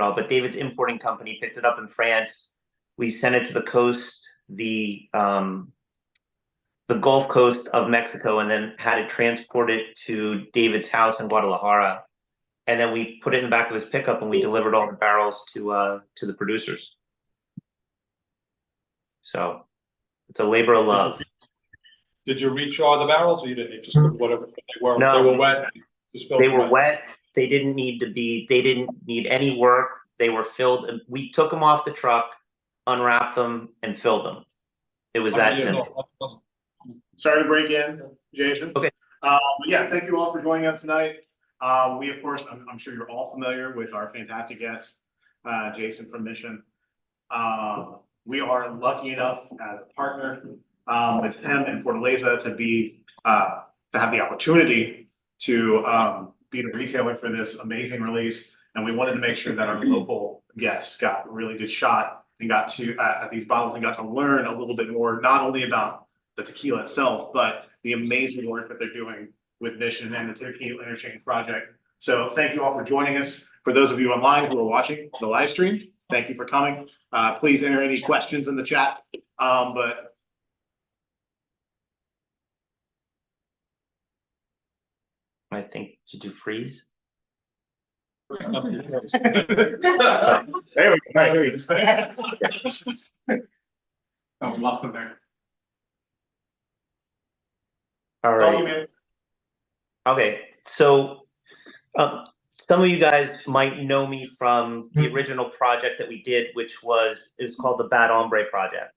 all, but David's importing company picked it up in France. We sent it to the coast, the Gulf Coast of Mexico, and then had it transported to David's house in Guadalajara. And then we put it in the back of his pickup and we delivered all the barrels to the producers. So it's a labor of love. Did you rechar the barrels, or you didn't? You just put whatever they were? No, they were wet. They were wet. They didn't need to be. They didn't need any work. They were filled. We took them off the truck, unwrapped them, and filled them. It was that simple. Sorry to break in, Jason. Okay. But yeah, thank you all for joining us tonight. We, of course, I'm sure you're all familiar with our fantastic guest, Jason from Mission. We are lucky enough as a partner with him and Fortaleza to have the opportunity to be the retailer for this amazing release. And we wanted to make sure that our local guests got a really good shot and got to at these bottles and got to learn a little bit more, not only about the tequila itself, but the amazing work that they're doing with Mission and the Tequila Interchange project. So thank you all for joining us. For those of you online who are watching the live stream, thank you for coming. Please enter any questions in the chat. But I think did you freeze? there we go. Oh, we lost them there. All right. Okay, so some of you guys might know me from the original project that we did, which was called the Bad Hombre Project.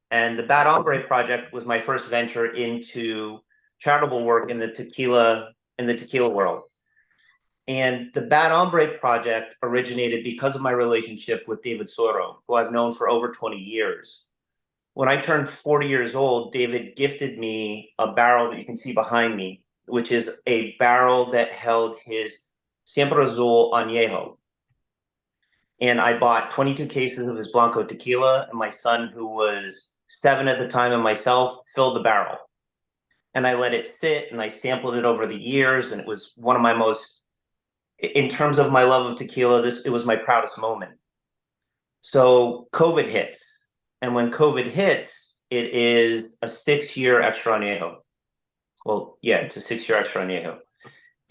And the Bad Hombre Project was my first venture into charitable work in the tequila world. And the Bad Hombre Project originated because of my relationship with David Soro, who I've known for over 20 years. When I turned 40 years old, David gifted me a barrel that you can see behind me, which is a barrel that held his Siempre Azul Añejo. And I bought 22 cases of his Blanco tequila, and my son, who was 7 at the time, and myself filled the barrel. And I let it sit, and I sampled it over the years, and it was one of my most, in terms of my love of tequila, it was my proudest moment. So COVID hits. And when COVID hits, it is a 6-year extra añejo. Well, yeah, it's a 6-year extra añejo.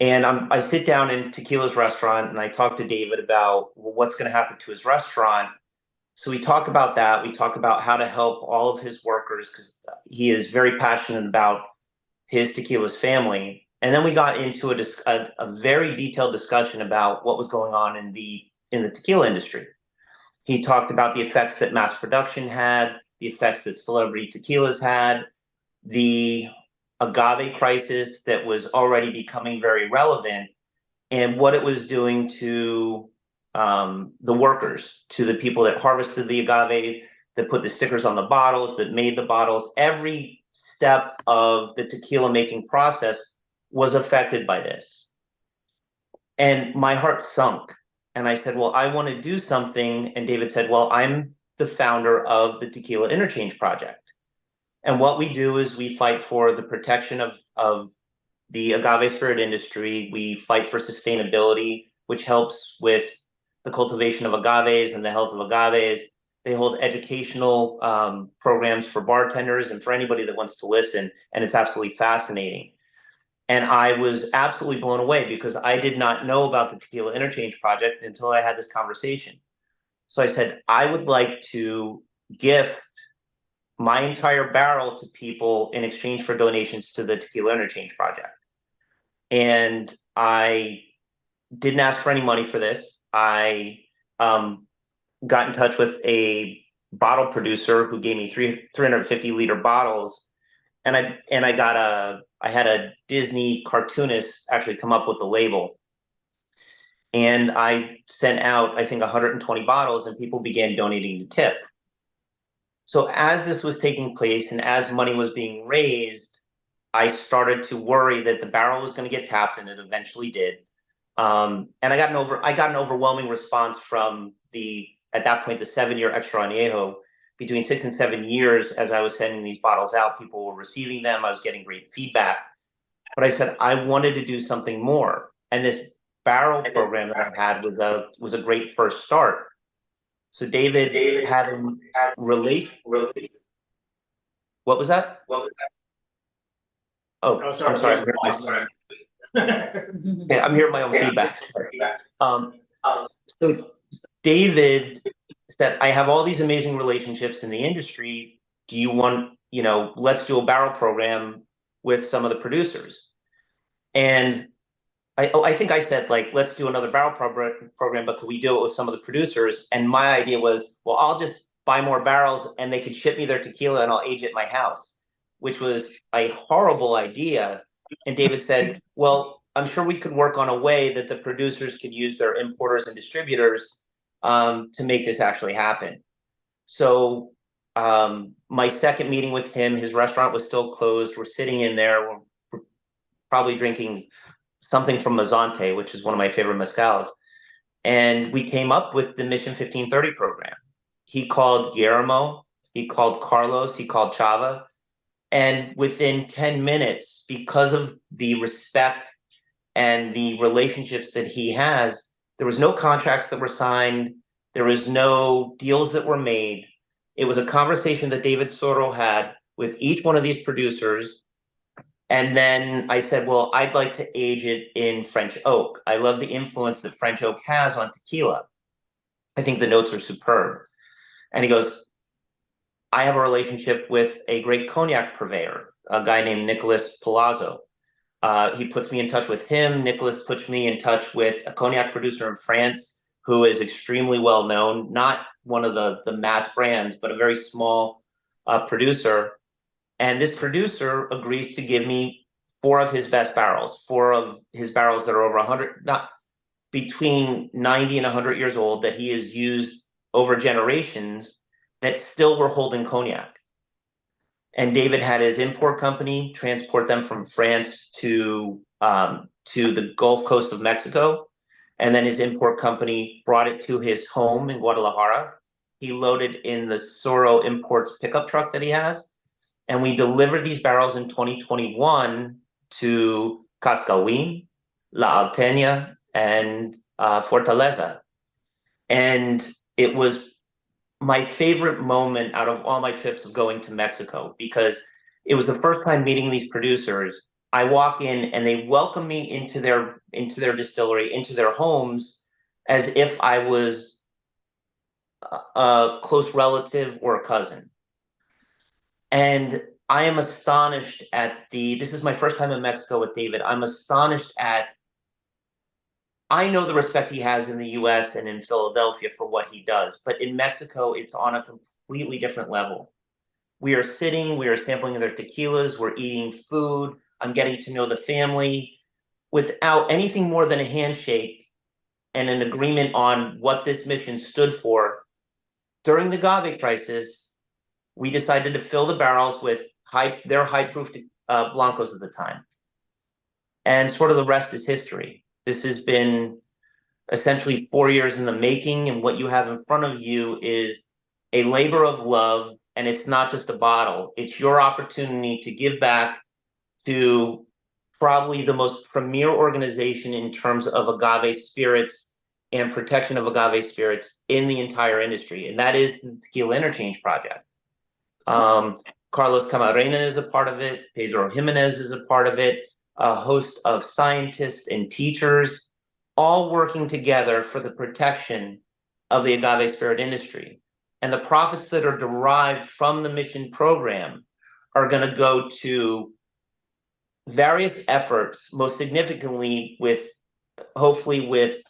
And I sit down in Tequila's restaurant and I talk to David about what's going to happen to his restaurant. So we talk about that. We talk about how to help all of his workers because he is very passionate about his Tequila's family. And then we got into a very detailed discussion about what was going on in the tequila industry. He talked about the effects that mass production had, the effects that celebrity tequilas had, the agave crisis that was already becoming very relevant, and what it was doing to the workers, to the people that harvested the agave, that put the stickers on the bottles, that made the bottles. Every step of the tequila making process was affected by this. And my heart sunk. And I said, well, I want to do something. And David said, well, I'm the founder of the Tequila Interchange Project. And what we do is we fight for the protection of the agave spirit industry. We fight for sustainability, which helps with the cultivation of agaves and the health of agaves. They hold educational programs for bartenders and for anybody that wants to listen. And it's absolutely fascinating. And I was absolutely blown away because I did not know about the Tequila Interchange Project until I had this conversation. So I said, I would like to gift my entire barrel to people in exchange for donations to the Tequila Interchange Project. And I didn't ask for any money for this. I got in touch with a bottle producer who gave me 350-liter bottles. And I had a Disney cartoonist actually come up with the label. And I sent out, I think, 120 bottles, and people began donating to tip. So as this was taking place and as money was being raised, I started to worry that the barrel was going to get tapped, and it eventually did. And I got an overwhelming response from at that point, the 7-year extra añejo. Between 6 and 7 years, as I was sending these bottles out, people were receiving them. I was getting great feedback. But I said, I wanted to do something more. And this barrel program that I've had was a great first start. So David having relate. What was that? Oh, I'm sorry. Yeah, I'm hearing my own feedback. So David said, I have all these amazing relationships in the industry. Do you want, let's do a barrel program with some of the producers. And I think I said, like, let's do another barrel program, but could we do it with some of the producers? And my idea was, well, I'll just buy more barrels and they could ship me their tequila and I'll age it in my house, which was a horrible idea. And David said, well, I'm sure we could work on a way that the producers could use their importers and distributors to make this actually happen. So my second meeting with him, his restaurant was still closed. We're sitting in there, we're probably drinking something from Mazante, which is one of my favorite mezcals. And we came up with the Mission 1530 program. He called Guillermo, he called Carlos, he called Chava. And within 10 minutes, because of the respect and the relationships that he has, there was no contracts that were signed. There was no deals that were made. It was a conversation that David Soro had with each one of these producers. And then I said, well, I'd like to age it in French oak. I love the influence that French oak has on tequila. I think the notes are superb. And he goes, I have a relationship with a great cognac purveyor, a guy named Nicholas Palazzo. He puts me in touch with him. Nicholas puts me in touch with a cognac producer in France who is extremely well known, not one of the mass brands, but a very small producer. And this producer agrees to give me 4 of his best barrels, 4 of his barrels that are over 100, not between 90 and 100 years old, that he has used over generations that still were holding cognac. And David had his import company transport them from France to the Gulf Coast of Mexico. And then his import company brought it to his home in Guadalajara. He loaded in the Soro Imports pickup truck that he has. And we delivered these barrels in 2021 to Cascahuín, La Alteña, and Fortaleza. And it was my favorite moment out of all my trips of going to Mexico, because it was the first time meeting these producers. I walk in and they welcome me into their distillery, into their homes, as if I was a close relative or a cousin. And I am astonished at this is my first time in Mexico with David. I'm astonished I know the respect he has in the US and in Philadelphia for what he does, but in Mexico, it's on a completely different level. We are sampling their tequilas, we're eating food, I'm getting to know the family without anything more than a handshake and an agreement on what this mission stood for. During the agave crisis, we decided to fill the barrels with their high-proof blancos at the time. And sort of the rest is history. This has been essentially 4 years in the making, and what you have in front of you is a labor of love, and it's not just a bottle. It's your opportunity to give back to probably the most premier organization in terms of agave spirits and protection of agave spirits in the entire industry, and that is the Tequila Interchange Project. Carlos Camarena is a part of it. Pedro Jimenez is a part of it. A host of scientists and teachers, all working together for the protection of the agave spirit industry. And the profits that are derived from the mission program are going to go to various efforts, most significantly hopefully with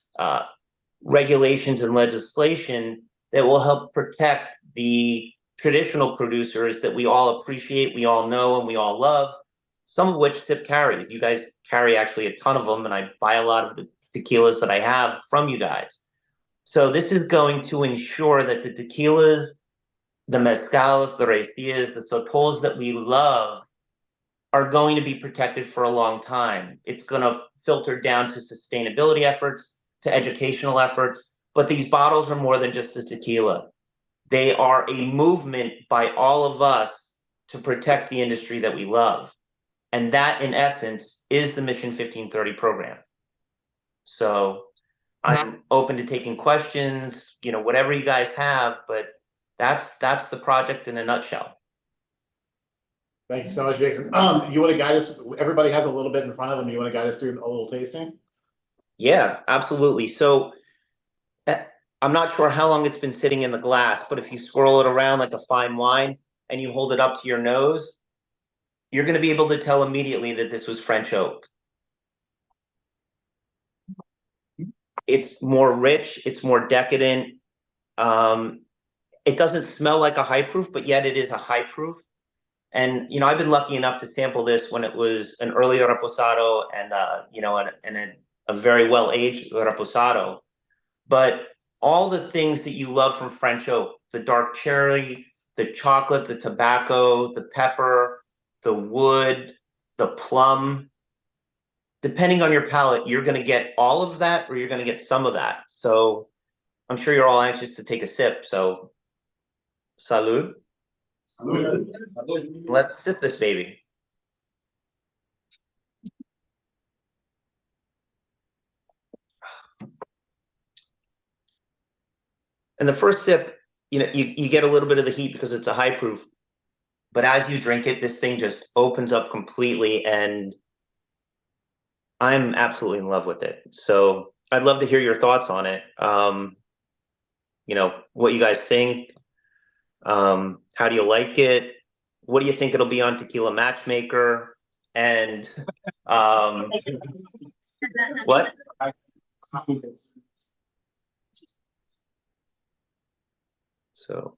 regulations and legislation that will help protect the traditional producers that we all appreciate, we all know, and we all love, some of which SIP carries. You guys carry actually a ton of them, and I buy a lot of the tequilas that I have from you guys. So this is going to ensure that the tequilas, the mezcals, the raicillas, the sotols that we love are going to be protected for a long time. It's going to filter down to sustainability efforts, to educational efforts, but these bottles are more than just the tequila. They are a movement by all of us to protect the industry that we love. And that, in essence, is the Mission 1530 program. So I'm open to taking questions, whatever you guys have, but that's the project in a nutshell. Thank you so much, Jason. You want to guide us? Everybody has a little bit in front of them. You want to guide us through a little tasting? Yeah, absolutely. So I'm not sure how long it's been sitting in the glass, but if you swirl it around like a fine wine and you hold it up to your nose, you're going to be able to tell immediately that this was French oak. It's more rich, it's more decadent. It doesn't smell like a high proof, but yet it is a high proof. And, I've been lucky enough to sample this when it was an early reposado and, a very well-aged reposado. But all the things that you love from French oak, the dark cherry, the chocolate, the tobacco, the pepper, the wood, the plum, depending on your palate, you're going to get all of that or you're going to get some of that. So I'm sure you're all anxious to take a sip. So salud. Let's sip this baby. And the first sip, you get a little bit of the heat because it's a high proof. But as you drink it, this thing just opens up completely, and I'm absolutely in love with it. So I'd love to hear your thoughts on it. What you guys think. How do you like it? What do you think it'll be on Tequila Matchmaker? And what? So,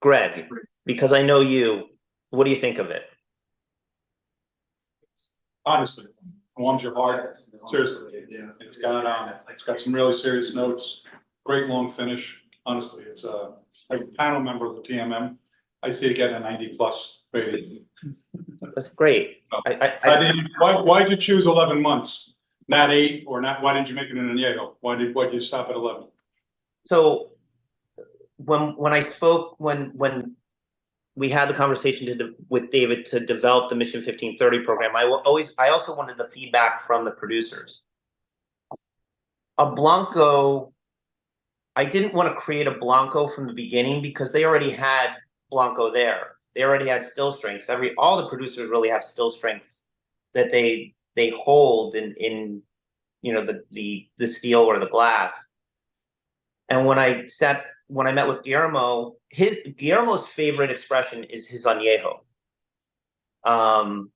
Greg, because I know you, what do you think of it? Honestly, warms your heart. Seriously, it's got some really serious notes. Great long finish. Honestly, it's a panel member of the TMM. I see it getting a 90+ rating. That's great. Why'd you choose 11 months, not 8, or not? Why didn't you make it an añejo? Why'd you stop at 11? So when I spoke, when we had the conversation with David to develop the Mission 1530 program, I also wanted the feedback from the producers. A Blanco, I didn't want to create a Blanco from the beginning because they already had Blanco there. They already had still strengths. All the producers really have still strengths that they hold in the steel or the glass. And when I met with Guillermo, Guillermo's favorite expression is his añejo. And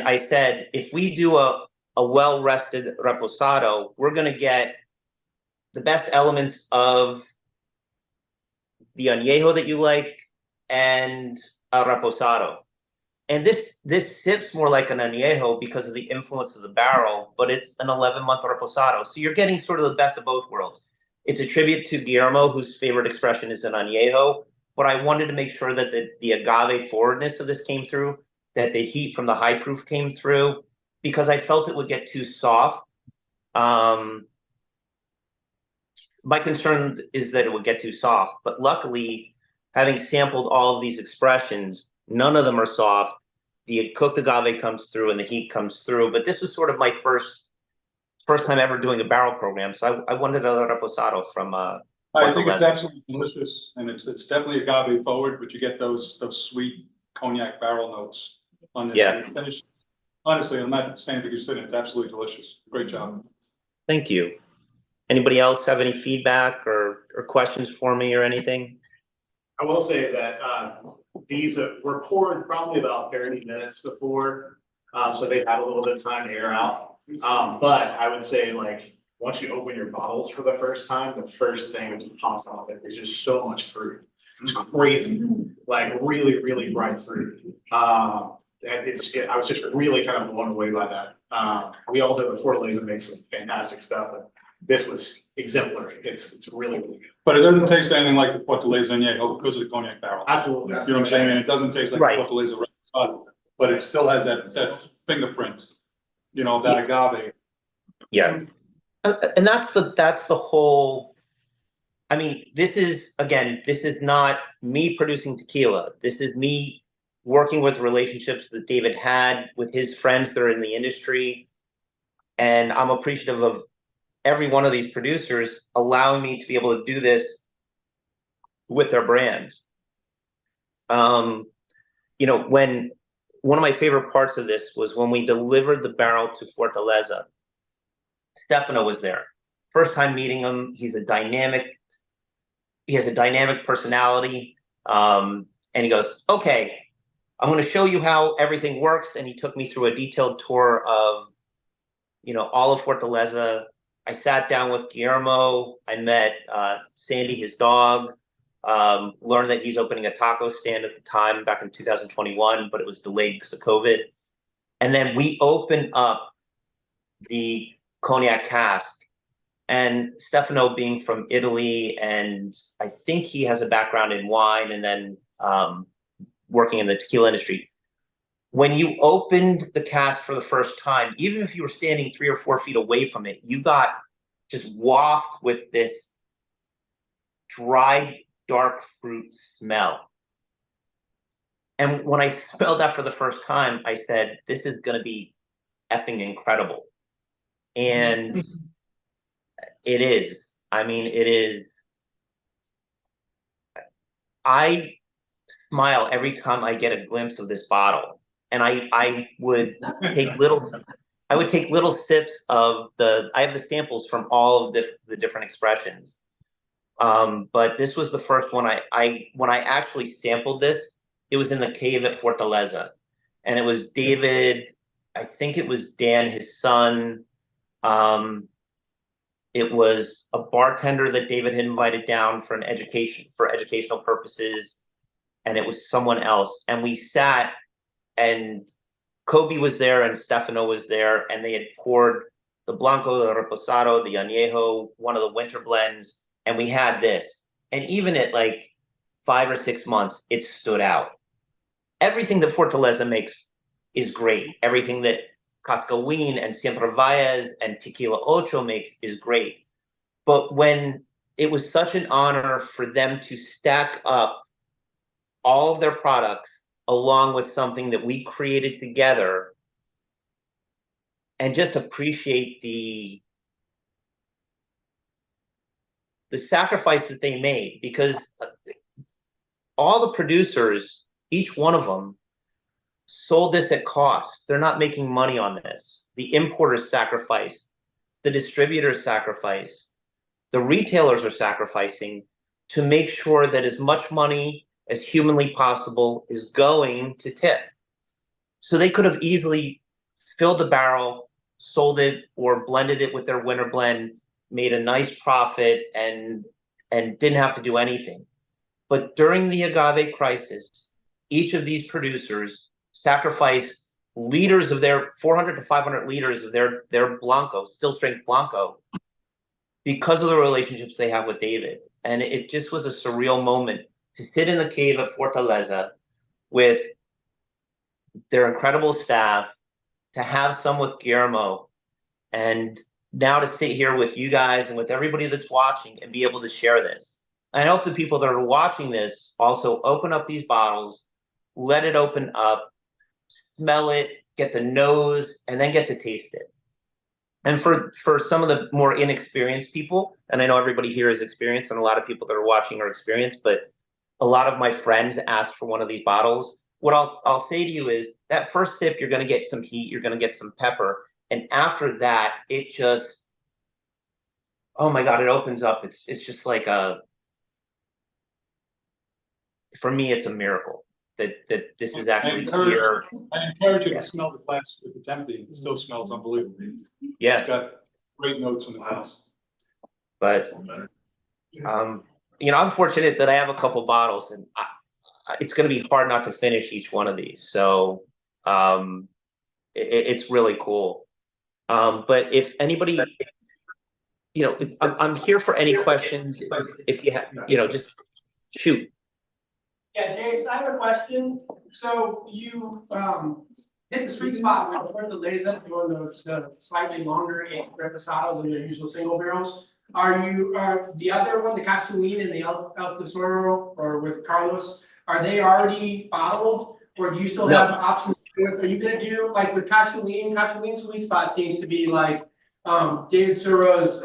I said, if we do a well-rested reposado, we're going to get the best elements of the añejo that you like and a reposado. And this sips more like an añejo because of the influence of the barrel, but it's an 11-month reposado. So you're getting sort of the best of both worlds. It's a tribute to Guillermo, whose favorite expression is an añejo, but I wanted to make sure that the agave forwardness of this came through, that the heat from the high proof came through, because I felt it would get too soft. My concern is that it would get too soft, but luckily, having sampled all of these expressions, none of them are soft. The cooked agave comes through and the heat comes through, but this was sort of my first time ever doing a barrel program, so I wanted a reposado from I think it's absolutely delicious, and it's definitely agave forward, but you get those sweet cognac barrel notes on this. Yeah. Finish. Honestly, I'm not saying because you said it's absolutely delicious. Great job. Thank you. Anybody else have any feedback or questions for me or anything? I will say that these were poured probably about 30 minutes before, so they've had a little bit of time to air out. But I would say, like, once you open your bottles for the first time, the first thing that pops off it is just so much fruit. It's crazy, like really, really bright fruit. I was just really kind of blown away by that. We all do the Fortaleza makes some fantastic stuff, but this was exemplary. It's really, really good. But it doesn't taste anything like the Fortaleza añejo because of the cognac barrel. Absolutely. You know what I'm saying? And it doesn't taste like the Fortaleza reposado, but it still has that fingerprint, that agave. Yeah. And that's the whole, I mean, this is not me producing tequila. This is me working with relationships that David had with his friends that are in the industry And I'm appreciative of every one of these producers allowing me to be able to do this with their brands. You know, when one of my favorite parts of this was when we delivered the barrel to Fortaleza, Stefano was there. First time meeting him, he has a dynamic personality. And he goes, okay, I'm going to show you how everything works. And he took me through a detailed tour of, you know, all of Fortaleza. I sat down with Guillermo. I met Sandy, his dog. Learned that he's opening a taco stand at the time back in 2021, but it was delayed because of COVID. And then we opened up the cognac cask. And Stefano being from Italy, and I think he has a background in wine and then working in the tequila industry. When you opened the cask for the first time, even if you were standing 3 or 4 feet away from it, you got just wafted with this dried dark fruit smell. And when I smelled that for the first time, I said, this is going to be effing incredible. And it is. I mean, it is. I smile every time I get a glimpse of this bottle. And I would take little sips of I have the samples from all of the different expressions. But this was the first one when I actually sampled this, it was in the cave at Fortaleza. And it was David, I think it was Dan, his son. It was a bartender that David had invited down for educational purposes. And it was someone else. And we sat, and Kobe was there and Stefano was there, and they had poured the Blanco, the Reposado, the Añejo, one of the winter blends, and we had this. And even at like 5 or 6 months, it stood out. Everything that Fortaleza makes is great. Everything that Cascawin and Siempre Valles and Tequila Ocho makes is great. But when it was such an honor for them to stack up all of their products along with something that we created together, and just appreciate the sacrifice that they made, because all the producers, each one of them, sold this at cost. They're not making money on this. The importers sacrifice, the distributors sacrifice, the retailers are sacrificing to make sure that as much money as humanly possible is going to tip. So they could have easily filled the barrel, sold it, or blended it with their winter blend, made a nice profit, and didn't have to do anything. But during the agave crisis, each of these producers sacrificed liters of their 400 to 500 liters of their Blanco, still strength Blanco, because of the relationships they have with David. And it just was a surreal moment to sit in the cave at Fortaleza with their incredible staff, to have some with Guillermo, and now to sit here with you guys and with everybody that's watching and be able to share this. I hope the people that are watching this also open up these bottles, let it open up, smell it, get the nose, and then get to taste it. And for some of the more inexperienced people, and I know everybody here is experienced and a lot of people that are watching are experienced, but a lot of my friends asked for one of these bottles. What I'll say to you is that first sip, you're going to get some heat, you're going to get some pepper. And after that, it just, oh my God, it opens up. It's just like for me, it's a miracle that this is actually here. I encourage you to smell the glass if it's empty. It still smells unbelievable. Yeah. It's got great notes in the house. But, you know, I'm fortunate that I have a couple bottles, and it's going to be hard not to finish each one of these. So it's really cool. But if anybody, you know, I'm here for any questions. If you have, you know, just shoot. Yeah, Jace, I have a question. So you hit the sweet spot with Fortaleza doing those slightly longer reposado than your usual single barrels. Are the other one, the Casuín and the El Tesoro, or with Carlos, are they already bottled, or do you still have options? Are you going to do like with Casuín? Casuín sweet spot seems to be like David Suro's,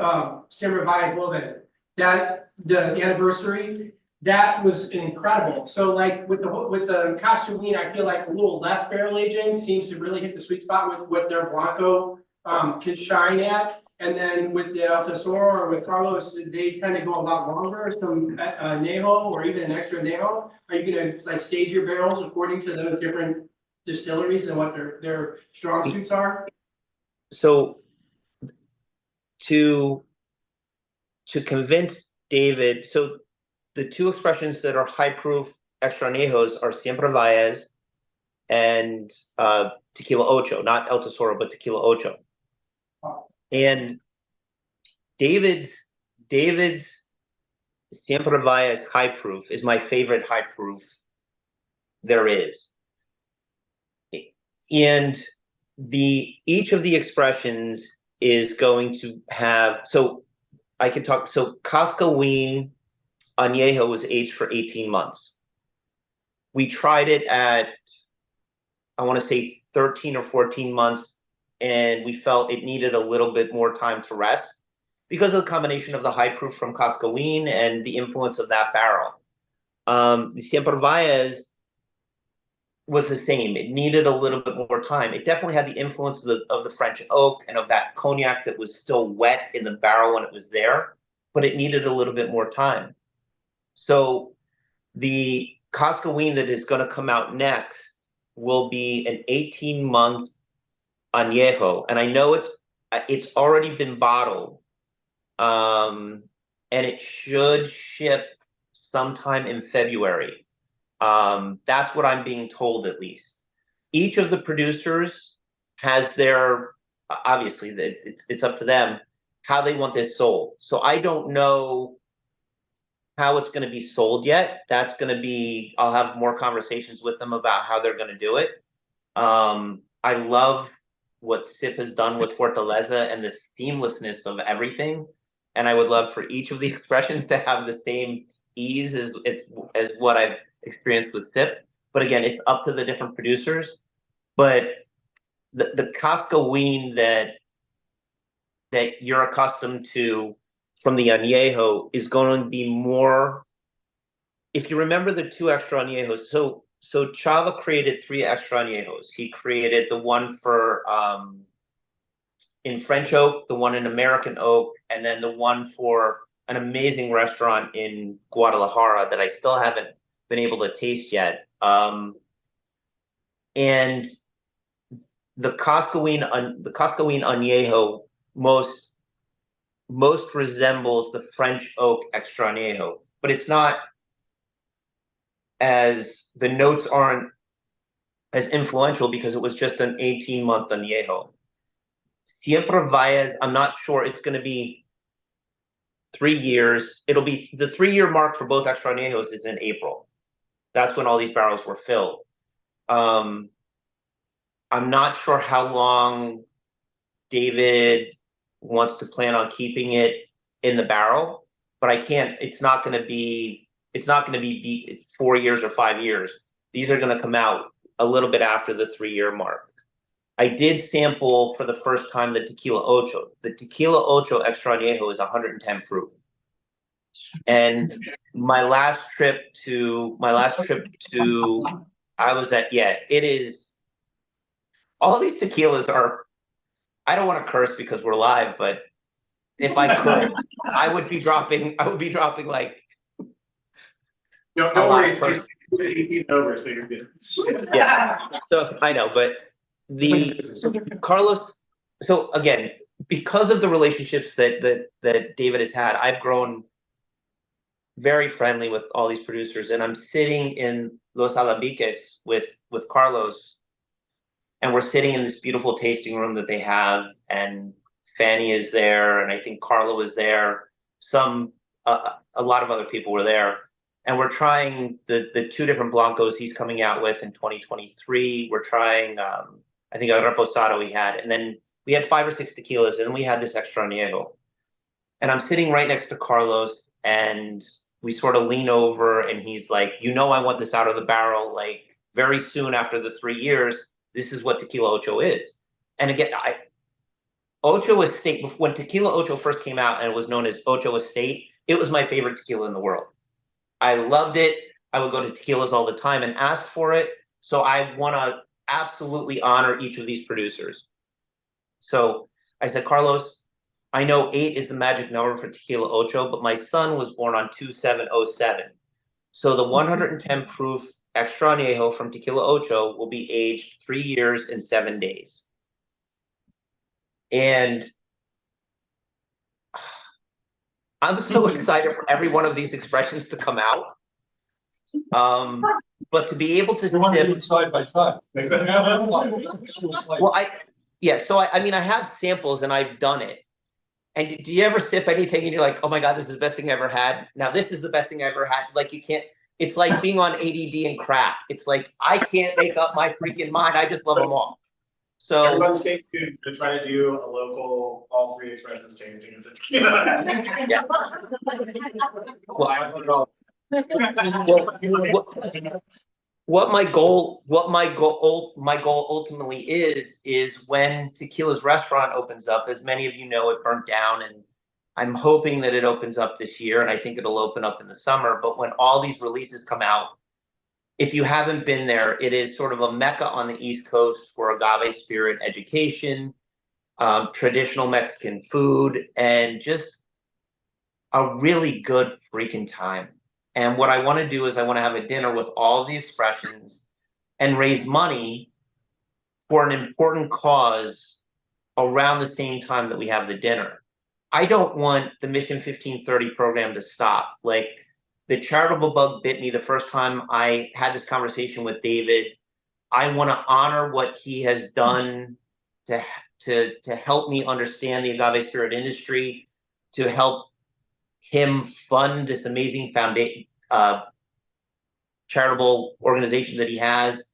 Samurai Woven, that, the anniversary, that was incredible. So like with the Casawin, I feel like a little less barrel aging seems to really hit the sweet spot with what their Blanco, can shine at. And then with the El Tesoro or with Carlos, they tend to go a lot longer, some añejo or even an extra añejo. Are you gonna like stage your barrels according to those different distilleries and what their strong suits are? So to convince David, so the two expressions that are high proof extra añejos are Siempre Valles and Tequila Ocho, not El Tesoro, but Tequila Ocho. And David's Siempre Valles high proof is my favorite high proof there is. And each of the expressions is going to have, so I can talk, so Casawin Añejo was aged for 18 months. We tried it at, I want to say 13 or 14 months, and we felt it needed a little bit more time to rest because of the combination of the high proof from Casawin and the influence of that barrel. The Siempre Valles was the same. It needed a little bit more time. It definitely had the influence of the French oak and of that cognac that was still wet in the barrel when it was there, but it needed a little bit more time. So the Casawin that is going to come out next will be an 18-month añejo, and I know it's already been bottled, and it should ship sometime in February. That's what I'm being told, at least. Each of the producers has their, obviously, it's up to them how they want this sold. So I don't know how it's going to be sold yet. That's going to be, I'll have more conversations with them about how they're going to do it. I love what SIP has done with Fortaleza and the seamlessness of everything. And I would love for each of the expressions to have the same ease as what I've experienced with SIP. But again, it's up to the different producers. But the Casawin that you're accustomed to from the añejo is going to be more, if you remember the two extra añejos, so Chava created 3 extra añejos. He created the one for in French oak, the one in American oak, and then the one for an amazing restaurant in Guadalajara that I still haven't been able to taste yet. And the Casawin añejo most resembles the French oak extra añejo, but it's not as, the notes aren't as influential because it was just an 18-month añejo. Siempre Valles, I'm not sure, it's going to be 3 years. It'll be the 3-year mark for both extra añejos is in April. That's when all these barrels were filled. I'm not sure how long David wants to plan on keeping it in the barrel, but I can't, it's not going to be 4 years or 5 years. These are going to come out a little bit after the 3-year mark. I did sample for the first time the Tequila Ocho. The Tequila Ocho Extra Añejo is 110 proof. And my last trip to I was at, yeah, it is, all these tequilas are, I don't want to curse because we're live, but if I could, I would be dropping like, Don't worry, it's 18 over, so you're good. yeah. So I know, but Carlos, so again, because of the relationships that David has had, I've grown very friendly with all these producers, and I'm sitting in Los Alambiques with Carlos, and we're sitting in this beautiful tasting room that they have, and Fanny is there, and I think Carlo is there. A lot of other people were there, and we're trying the 2 different blancos he's coming out with in 2023. We're trying, I think a reposado we had, and then we had 5 or 6 tequilas, and then we had this extra añejo. And I'm sitting right next to Carlos, and we sort of lean over, and he's like, I want this out of the barrel, like very soon after the 3 years. This is what Tequila Ocho is. And again, Ocho Estate, when Tequila Ocho first came out and it was known as Ocho Estate, it was my favorite tequila in the world. I loved it. I would go to tequilas all the time and ask for it. So I want to absolutely honor each of these producers. So I said, Carlos, I know 8 is the magic number for Tequila Ocho, but my son was born on 2707. So the 110 proof extra añejo from Tequila Ocho will be aged 3 years and 7 days. And I'm so excited for every one of these expressions to come out. But to be able to You want to do sip, them side by side. well, so I mean, I have samples and I've done it. And do you ever sip anything and you're like, oh my God, this is the best thing I ever had? Now this is the best thing I ever had. Like you can't, it's like being on ADD and crack. It's like, I can't make up my freaking mind. I just love them all. So Everyone stay tuned to try to do a local, all 3 expressions tasting as a tequila. yeah. Well, what my goal ultimately is when Tequila's restaurant opens up, as many of you know, it burnt down, and I'm hoping that it opens up this year, and I think it'll open up in the summer. But when all these releases come out, if you haven't been there, it is sort of a mecca on the East Coast for agave spirit education, traditional Mexican food, and just a really good freaking time. And what I want to do is I want to have a dinner with all of the expressions and raise money for an important cause around the same time that we have the dinner. I don't want the Mission 1530 program to stop. Like, the charitable bug bit me the first time I had this conversation with David. I want to honor what he has done to help me understand the agave spirit industry, to help him fund this amazing foundation, charitable organization that he has.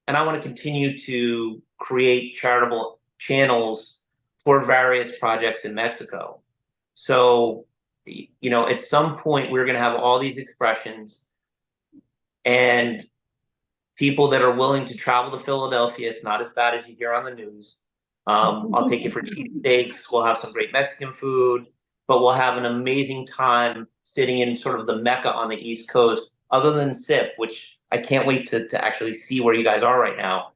And I want to continue to create charitable channels for various projects in Mexico. So, you know, at some point we're going to have all these expressions and people that are willing to travel to Philadelphia. It's not as bad as you hear on the news. I'll take you for cheesesteaks. We'll have some great Mexican food, but we'll have an amazing time sitting in sort of the mecca on the East Coast, other than SIP, which I can't wait to actually see where you guys are right now.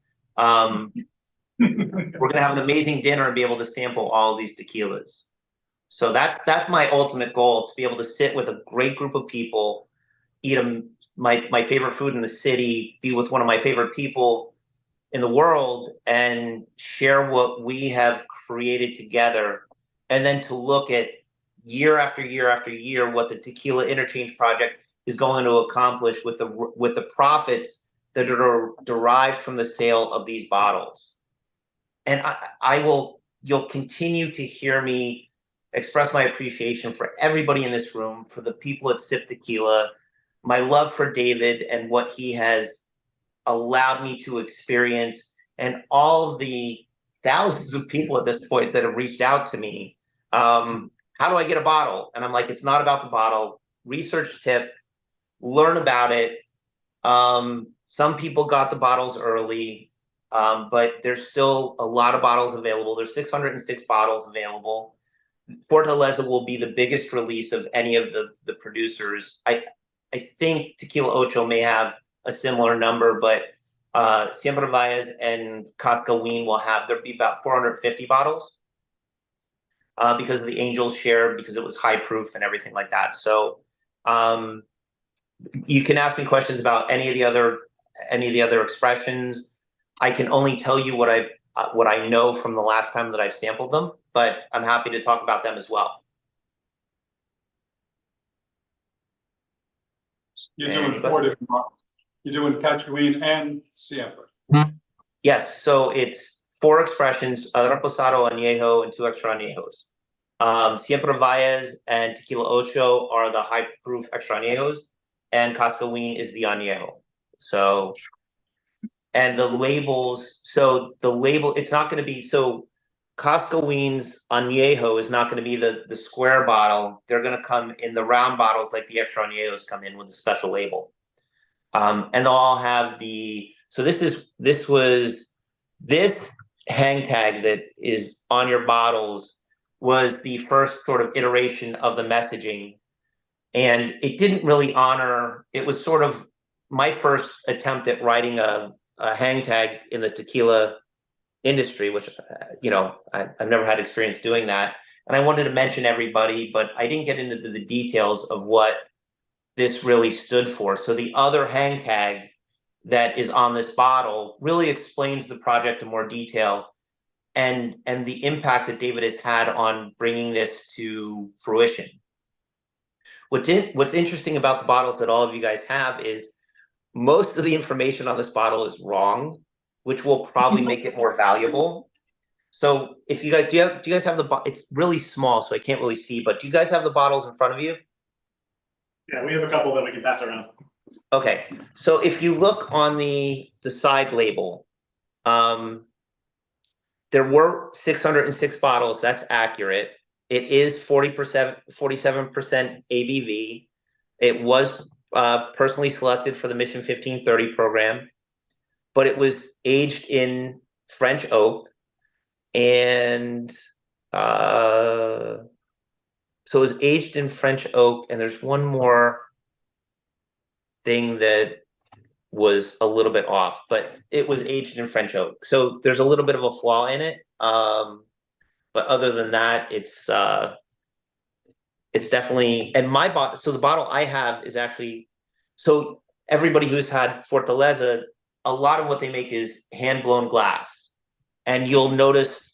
We're going to have an amazing dinner and be able to sample all of these tequilas. So that's my ultimate goal, to be able to sit with a great group of people, eat my favorite food in the city, be with one of my favorite people in the world, and share what we have created together. And then to look at year after year after year what the Tequila Interchange project is going to accomplish with the profits that are derived from the sale of these bottles. And you'll continue to hear me express my appreciation for everybody in this room, for the people at Sip Tequila, my love for David and what he has allowed me to experience, and all of the thousands of people at this point that have reached out to me. How do I get a bottle? And I'm like, it's not about the bottle. Research tip, learn about it. Some people got the bottles early, but there's still a lot of bottles available. There's 606 bottles available. Fortaleza will be the biggest release of any of the producers. I think Tequila Ocho may have a similar number, but Siempre Valles and Cataween will have, there'll be about 450 bottles because of the Angels share, because it was high proof and everything like that. So you can ask me questions about any of the other expressions. I can only tell you what I know from the last time that I've sampled them, but I'm happy to talk about them as well. You're doing 4 different bottles. You're doing Cataween and Siempre. Yes, so it's 4 expressions: Reposado, Añejo, and 2 extra añejos. Siempre Valles and Tequila Ocho are the high proof extra añejos, and Cataween is the añejo. So, and the labels, it's not going to be, so Cataween's añejo is not going to be the square bottle. They're going to come in the round bottles like the extra añejos come in with a special label. And they'll all have this hang tag that is on your bottles was the first sort of iteration of the messaging. And it didn't really honor, it was sort of my first attempt at writing a hang tag in the tequila industry, which, I've never had experience doing that. And I wanted to mention everybody, but I didn't get into the details of what this really stood for. So the other hang tag that is on this bottle really explains the project in more detail and the impact that David has had on bringing this to fruition. What's interesting about the bottles that all of you guys have is most of the information on this bottle is wrong, which will probably make it more valuable. So if you guys, do you guys have it's really small, so I can't really see, but do you guys have the bottles in front of you? Yeah, we have a couple that we can pass around. Okay, so if you look on the side label, there were 606 bottles, that's accurate. It is 47% ABV. It was personally selected for the Mission 1530 program, but it was aged in French oak. And so it was aged in French oak, and there's one more thing that was a little bit off, but it was aged in French oak. So there's a little bit of a flaw in it. But other than that, it's definitely, and so the bottle I have is actually, so everybody who's had Fortaleza, a lot of what they make is hand blown glass, and you'll notice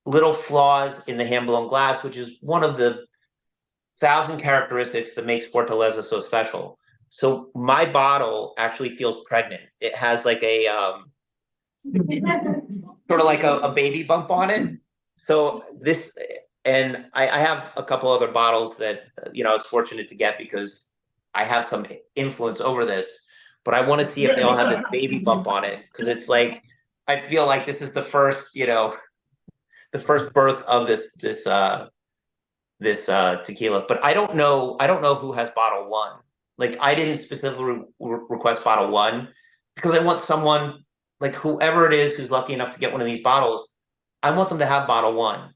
little flaws in the hand blown glass, which is one of the 1,000 characteristics that makes Fortaleza so special. So my bottle actually feels pregnant. It has like a sort of like a baby bump on it. So this, and I have a couple other bottles that I was fortunate to get because I have some influence over this, but I want to see if they all have this baby bump on it, because it's like I feel like this is the first, the first birth of this tequila. But I don't know who has bottle one. Like, I didn't specifically request bottle one because I want someone, like whoever it is who's lucky enough to get one of these bottles, I want them to have bottle one.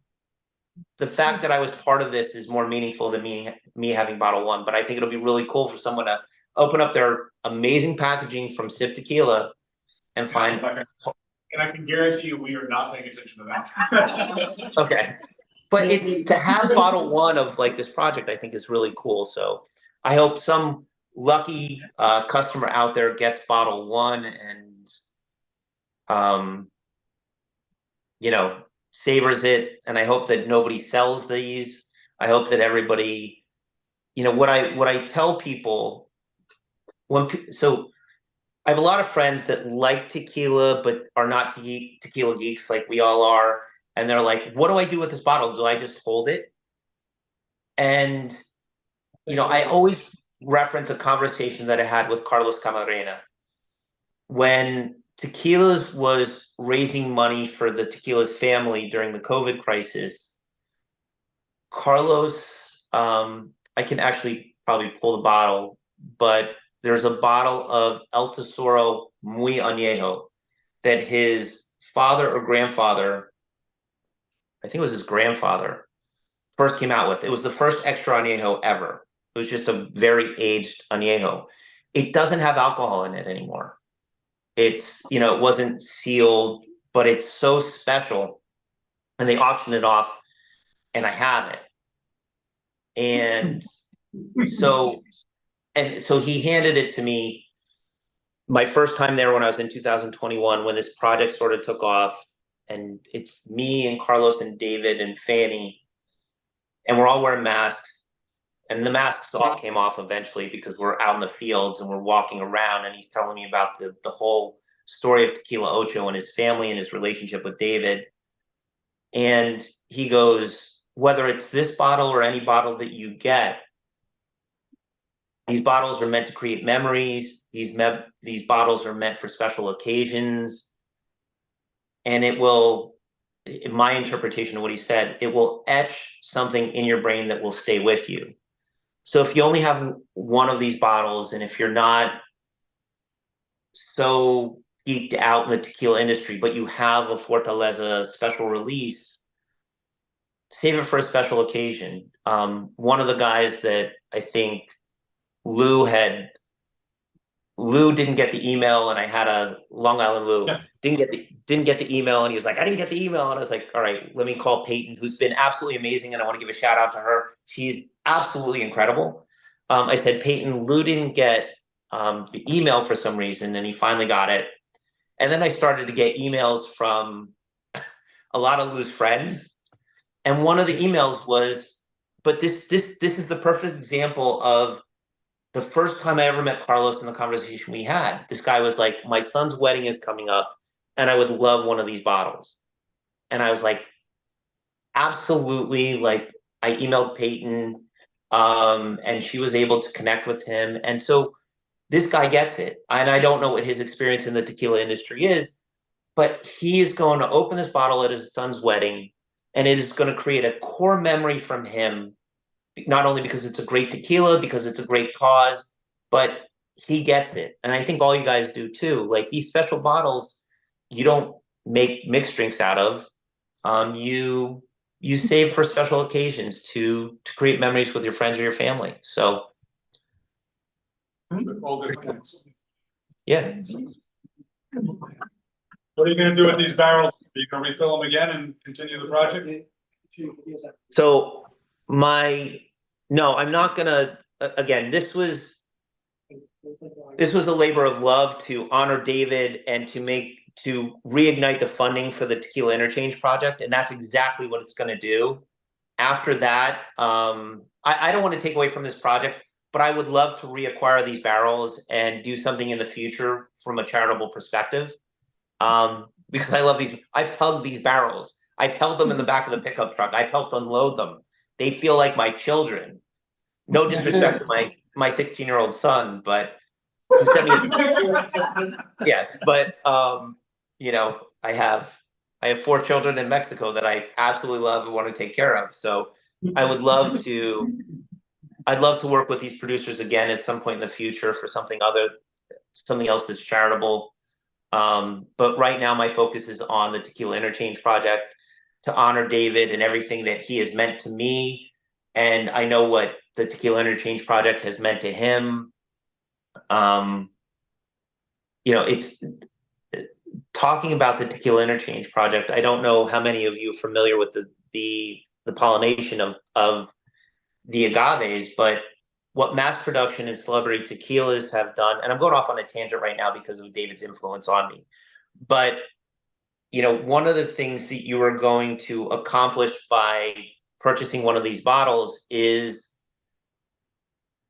The fact that I was part of this is more meaningful than me having bottle one, but I think it'll be really cool for someone to open up their amazing packaging from Sip Tequila and find. And I can guarantee you, we are not paying attention to that. Okay. But it's to have bottle one of like this project, I think is really cool. So I hope some lucky customer out there gets bottle one and savors it. And I hope that nobody sells these. I hope that everybody, what I tell people so I have a lot of friends that like tequila but are not tequila geeks like we all are. And they're like, what do I do with this bottle? Do I just hold it? And, I always reference a conversation that I had with Carlos Camarena. When Tequilas was raising money for the Tequilas family during the COVID crisis, Carlos, I can actually probably pull the bottle, but there's a bottle of El Tesoro Muy Añejo that his father or grandfather, I think it was his grandfather, first came out with. It was the first extra añejo ever. It was just a very aged añejo. It doesn't have alcohol in it anymore. It's, it wasn't sealed, but it's so special. And they auctioned it off, and I have it. And so he handed it to me my first time there when I was in 2021, when this project sort of took off. And it's me and Carlos and David and Fanny, and we're all wearing masks. And the masks all came off eventually because we're out in the fields and we're walking around, and he's telling me about the whole story of Tequila Ocho and his family and his relationship with David. And he goes, whether it's this bottle or any bottle that you get, these bottles are meant to create memories. These bottles are meant for special occasions. And it will, in my interpretation of what he said, it will etch something in your brain that will stay with you. So if you only have one of these bottles, and if you're not so geeked out in the tequila industry, but you have a Fortaleza special release, save it for a special occasion. One of the guys that I think Lou didn't get the email, and I had a Long Island Lou didn't get the email, and he was like, I didn't get the email, and I was like, all right, let me call Peyton, who's been absolutely amazing, and I want to give a shout out to her. She's absolutely incredible. I said, Peyton, Lou didn't get the email for some reason, and he finally got it. And then I started to get emails from a lot of Lou's friends, and one of the emails was, but this is the perfect example of the first time I ever met Carlos in the conversation we had. This guy was like, my son's wedding is coming up, and I would love one of these bottles. And I was like, absolutely. Like, I emailed Peyton, and she was able to connect with him. And so this guy gets it. And I don't know what his experience in the tequila industry is, but he is going to open this bottle at his son's wedding, and it is going to create a core memory from him, not only because it's a great tequila, because it's a great cause, but he gets it. And I think all you guys do too. Like, these special bottles, you don't make mixed drinks out of. You save for special occasions to create memories with your friends or your family. So All good points. yeah. What are you gonna do with these barrels? Are you gonna refill them again and continue the project? So no, I'm not gonna, again, this was a labor of love to honor David and to reignite the funding for the Tequila Interchange project. And that's exactly what it's gonna do. After that, I don't want to take away from this project, but I would love to reacquire these barrels and do something in the future from a charitable perspective. Because I love these. I've hugged these barrels. I've held them in the back of the pickup truck. I've helped unload them. They feel like my children. No disrespect to my 16-year-old son, but who sent me yeah, but you know, I have 4 children in Mexico that I absolutely love and want to take care of. So I'd love to work with these producers again at some point in the future for something else that's charitable. But right now my focus is on the Tequila Interchange project to honor David and everything that he has meant to me. And I know what the Tequila Interchange project has meant to him. You know, it's talking about the Tequila Interchange project. I don't know how many of you are familiar with the pollination of the agaves, but what mass production and celebrity tequilas have done, and I'm going off on a tangent right now because of David's influence on me, but you know, one of the things that you are going to accomplish by purchasing one of these bottles is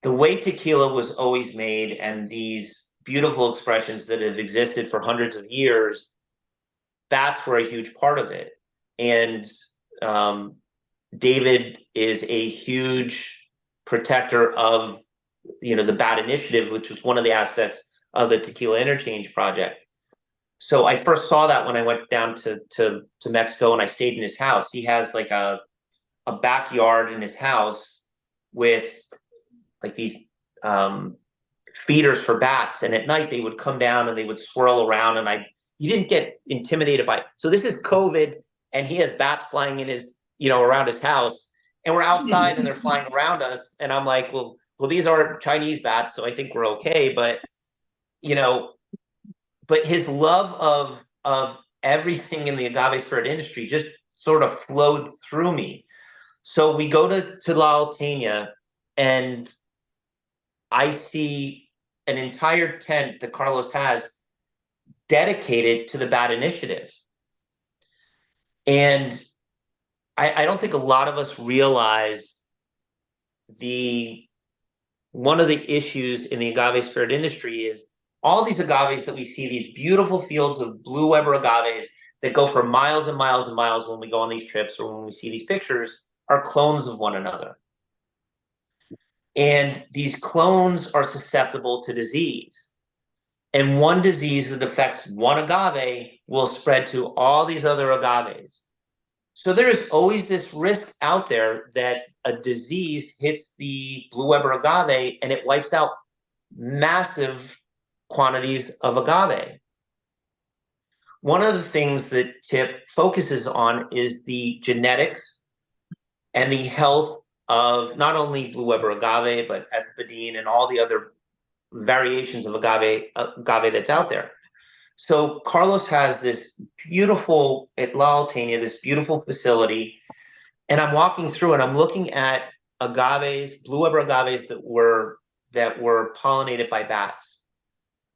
the way tequila was always made, and these beautiful expressions that have existed for hundreds of years, that's where a huge part of it. And David is a huge protector of, you know, the BAT initiative, which was one of the aspects of the Tequila Interchange project. So I first saw that when I went down to Mexico and I stayed in his house. He has like a backyard in his house with like these feeders for bats, and at night they would come down and they would swirl around, and you didn't get intimidated by it. So this is COVID, and he has bats flying in his, you know, around his house, and we're outside and they're flying around us, and I'm like, well, these are Chinese bats, so I think we're okay. But you know, but his love of everything in the agave spirit industry just sort of flowed through me. So we go to La Alteña, and I see an entire tent that Carlos has dedicated to the BAT initiative. And I don't think a lot of us realize one of the issues in the agave spirit industry is all these agaves that we see, these beautiful fields of blue Weber agaves that go for miles and miles and miles when we go on these trips or when we see these pictures, are clones of one another. And these clones are susceptible to disease. And one disease that affects one agave will spread to all these other agaves. So there is always this risk out there that a disease hits the blue Weber agave and it wipes out massive quantities of agave. one of the things that TIP focuses on is the genetics and the health of not only blue Weber agave, but espadín and all the other variations of agave that's out there. So Carlos has this beautiful, at La Alteña, this beautiful facility, and I'm walking through and I'm looking at agaves, blue Weber agaves that were pollinated by bats.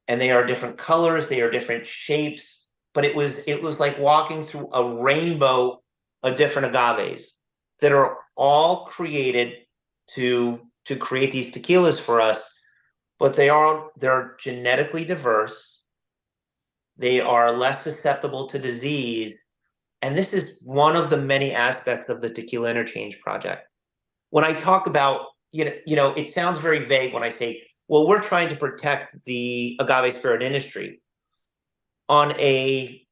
And they are different colors, they are different shapes, but it was like walking through a rainbow of different agaves that are all created to create these tequilas for us, but they're genetically diverse. They are less susceptible to disease. And this is one of the many aspects of the Tequila Interchange project. When I talk about, it sounds very vague when I say, well, we're trying to protect the agave spirit industry. On a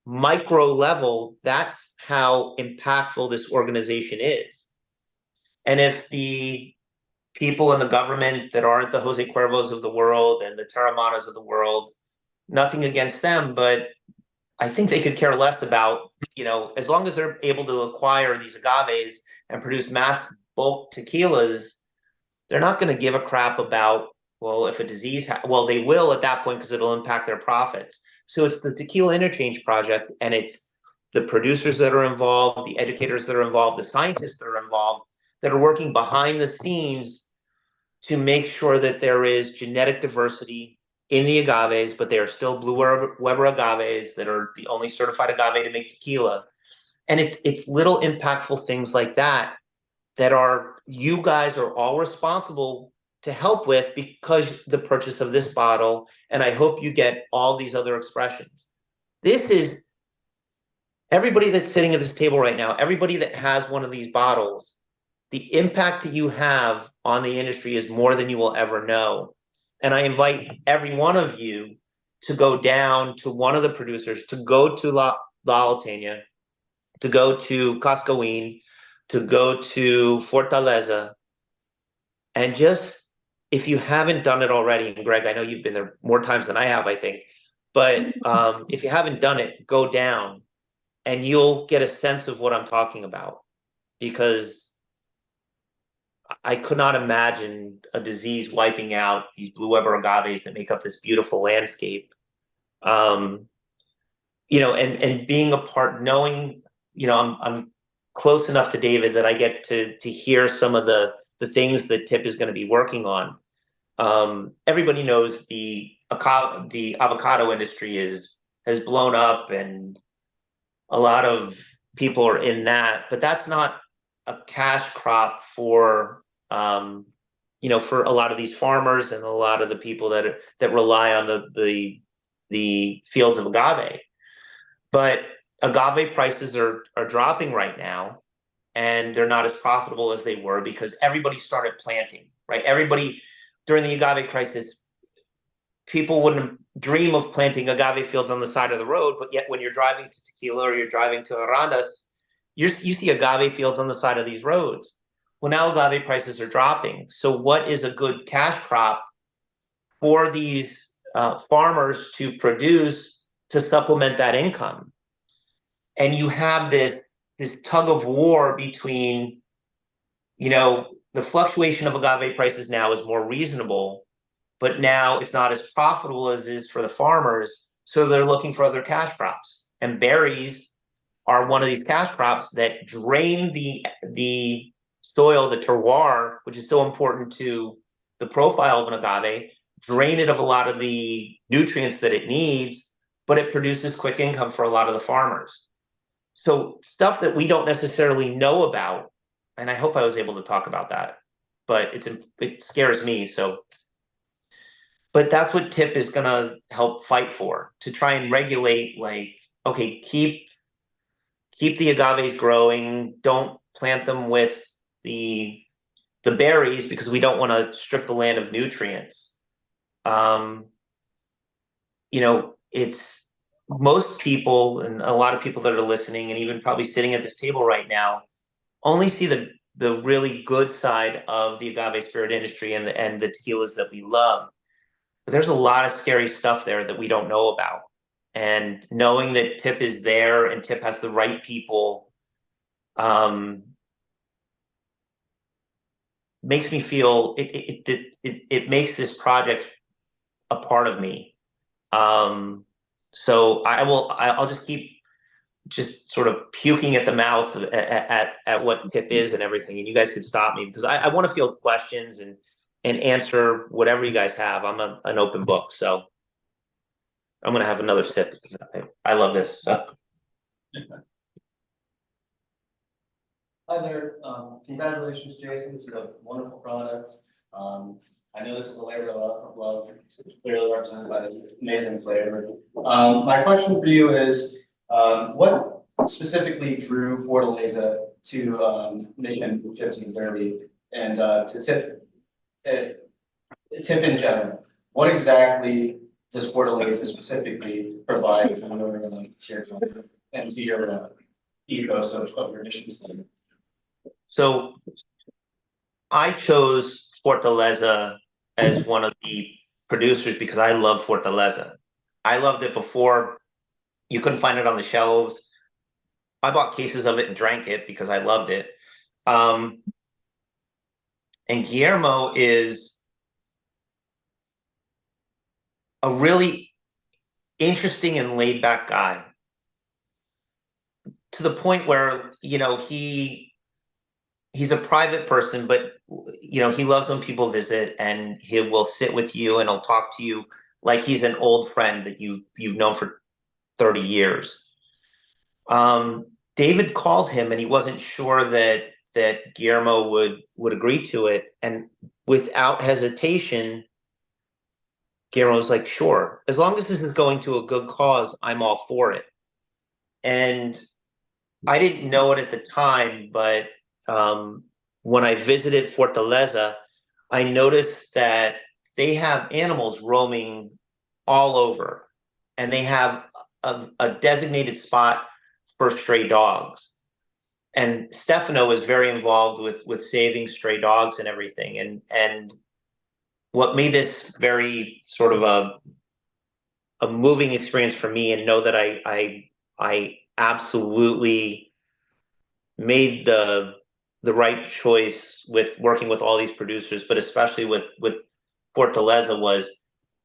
micro level, that's how impactful this organization is. And if the people in the government that aren't the Jose Cuervos of the world and the Terramanas of the world, nothing against them, but I think they could care less about, as long as they're able to acquire these agaves and produce mass bulk tequilas, they're not going to give a crap about, well, if a disease, well, they will at that point because it'll impact their profits. So it's the Tequila Interchange project, and it's the producers that are involved, the educators that are involved, the scientists that are involved, that are working behind the scenes to make sure that there is genetic diversity in the agaves, but they are still blue Weber agaves that are the only certified agave to make tequila. And it's little impactful things like that are, you guys are all responsible to help with because the purchase of this bottle, and I hope you get all these other expressions. This is everybody that's sitting at this table right now, everybody that has one of these bottles, the impact that you have on the industry is more than you will ever know. And I invite every one of you to go down to one of the producers, to go to La Alteña, to go to Cascaín, to go to Fortaleza, and just, if you haven't done it already, and Greg, I know you've been there more times than I have, I think, but if you haven't done it, go down and you'll get a sense of what I'm talking about, because I could not imagine a disease wiping out these blue Weber agaves that make up this beautiful landscape. And being a part, knowing, I'm close enough to David that I get to hear some of the things that Tip is going to be working on. Everybody knows the avocado industry has blown up, and a lot of people are in that, but that's not a cash crop for for a lot of these farmers and a lot of the people that rely on the fields of agave. But agave prices are dropping right now, and they're not as profitable as they were because everybody started planting, right? Everybody during the agave crisis, people wouldn't dream of planting agave fields on the side of the road, but yet when you're driving to Tequila or you're driving to Arandas, you see agave fields on the side of these roads. Well, now agave prices are dropping. So what is a good cash crop for these farmers to produce to supplement that income? And you have this tug of war between, the fluctuation of agave prices now is more reasonable, but now it's not as profitable as it is for the farmers. So they're looking for other cash crops. And berries are one of these cash crops that drain the soil, the terroir, which is so important to the profile of an agave, drain it of a lot of the nutrients that it needs, but it produces quick income for a lot of the farmers. So stuff that we don't necessarily know about, and I hope I was able to talk about that, but it scares me. So, but that's what TIP is going to help fight for, to try and regulate, like, okay, keep the agaves growing, don't plant them with the berries because we don't want to strip the land of nutrients. It's most people, and a lot of people that are listening and even probably sitting at this table right now, only see the really good side of the agave spirit industry and the tequilas that we love. But there's a lot of scary stuff there that we don't know about. and knowing that Tip is there and Tip has the right people, makes me feel it makes this project a part of me. So I'll just keep just sort of puking at the mouth at what Tip is and everything, and you guys could stop me because I want to field questions and answer whatever you guys have. I'm an open book, so I'm gonna have another sip because I love this. So. Hi there, congratulations, Jason, this is a wonderful product. I know this is a labor of love, clearly represented by this amazing flavor. My question for you is, what specifically drew Fortaleza to Mission 1530 and to Tip in general? What exactly does Fortaleza specifically provide in order to and to your ethos of your mission statement? So I chose Fortaleza as one of the producers because I love Fortaleza. I loved it before you couldn't find it on the shelves. I bought cases of it and drank it because I loved it. And Guillermo is a really interesting and laid back guy, to the point where, you know, he's a private person, but you know, he loves when people visit and he will sit with you and he'll talk to you like he's an old friend that you've known for 30 years. David called him and he wasn't sure that Guillermo would agree to it, and without hesitation Guillermo was like, sure, as long as this is going to a good cause, I'm all for it. And I didn't know it at the time, but when I visited Fortaleza, I noticed that they have animals roaming all over, and they have a designated spot for stray dogs. And Stefano is very involved with saving stray dogs and everything. And what made this very sort of a moving experience for me, and know that I absolutely made the right choice with working with all these producers, but especially with Fortaleza, was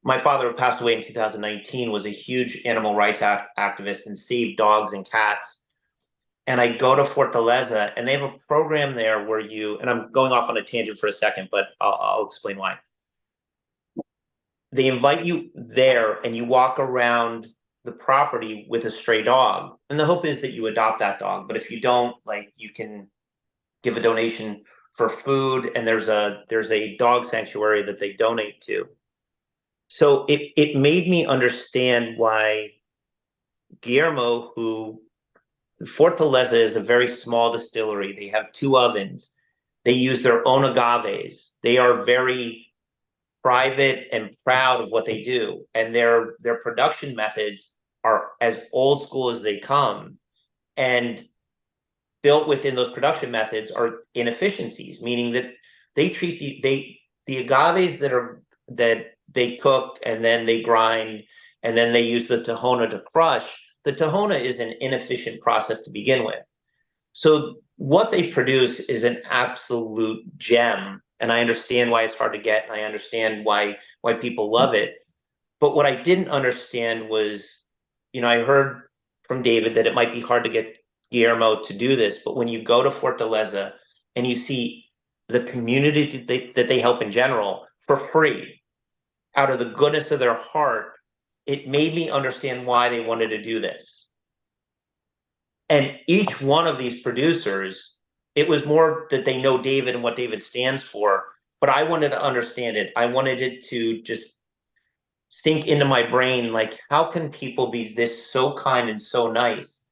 my father, who passed away in 2019, was a huge animal rights activist and saved dogs and cats. And I go to Fortaleza and they have a program there where and I'm going off on a tangent for a second, but I'll explain why. They invite you there and you walk around the property with a stray dog. And the hope is that you adopt that dog. But if you don't, like, you can give a donation for food, and there's a dog sanctuary that they donate to. So it made me understand why Guillermo, who Fortaleza is a very small distillery. They have 2 ovens. They use their own agaves. They are very private and proud of what they do. And their production methods are as old school as they come. And built within those production methods are inefficiencies, meaning that they treat the agaves that they cook and then they grind and then they use the tahona to crush. The tahona is an inefficient process to begin with. So what they produce is an absolute gem, and I understand why it's hard to get, and I understand why people love it. But what I didn't understand was, you know, I heard from David that it might be hard to get Guillermo to do this, but when you go to Fortaleza and you see the community that they help in general for free, out of the goodness of their heart, it made me understand why they wanted to do this. And each one of these producers, it was more that they know David and what David stands for, but I wanted to understand it. I wanted it to just sink into my brain, like, how can people be this so kind and so nice?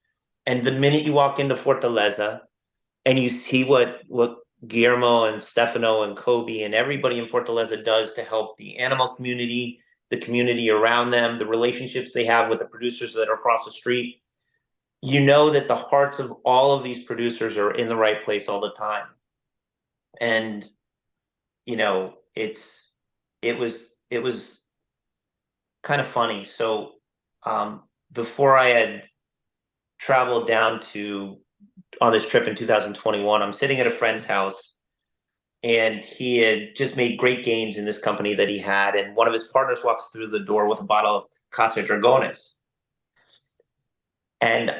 And the minute you walk into Fortaleza and you see what Guillermo and Stefano and Kobe and everybody in Fortaleza does to help the animal community, the community around them, the relationships they have with the producers that are across the street, you know that the hearts of all of these producers are in the right place all the time. And, you know, it was kind of funny. So before I had traveled down on this trip in 2021, I'm sitting at a friend's house, and he had just made great gains in this company that he had. And one of his partners walks through the door with a bottle of Casa Dragones. And